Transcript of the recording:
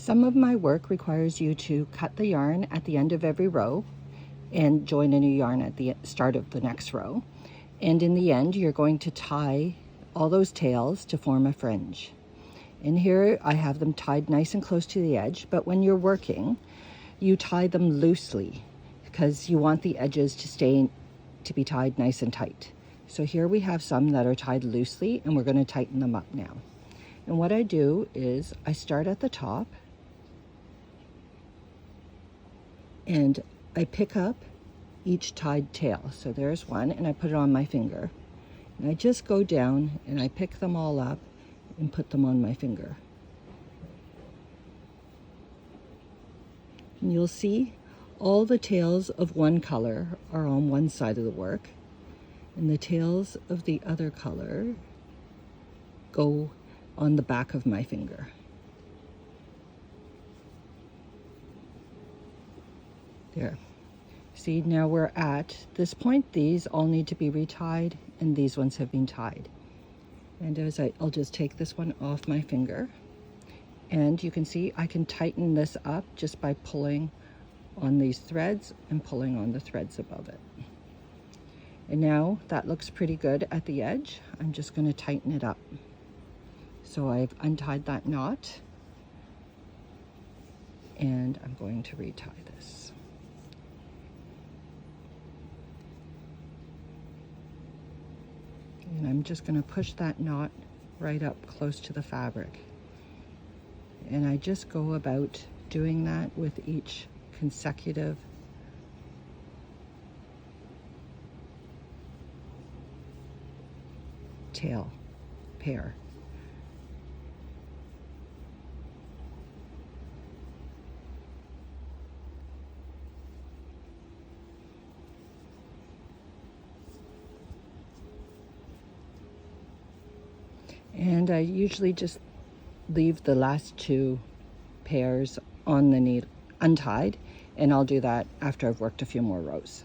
Some of my work requires you to cut the yarn at the end of every row and join a new yarn at the start of the next row. And in the end, you're going to tie all those tails to form a fringe. And here I have them tied nice and close to the edge, but when you're working, you tie them loosely because you want the edges to be tied nice and tight. So here we have some that are tied loosely, and we're going to tighten them up now. And what I do is I start at the top and I pick up each tied tail. So there's one, and I put it on my finger. And I just go down and I pick them all up and put them on my finger. And you'll see all the tails of one color are on one side of the work, and the tails of the other color go on the back of my finger. There. See, now we're at this point. These all need to be retied, and these ones have been tied. And as I'll just take this one off my finger, and you can see I can tighten this up just by pulling on these threads and pulling on the threads above it. And now that looks pretty good at the edge. I'm just going to tighten it up. So I've untied that knot, and I'm going to retie this. And I'm just going to push that knot right up close to the fabric. And I just go about doing that with each consecutive tail pair. And I usually just leave the last two pairs on the needle untied, and I'll do that after I've worked a few more rows.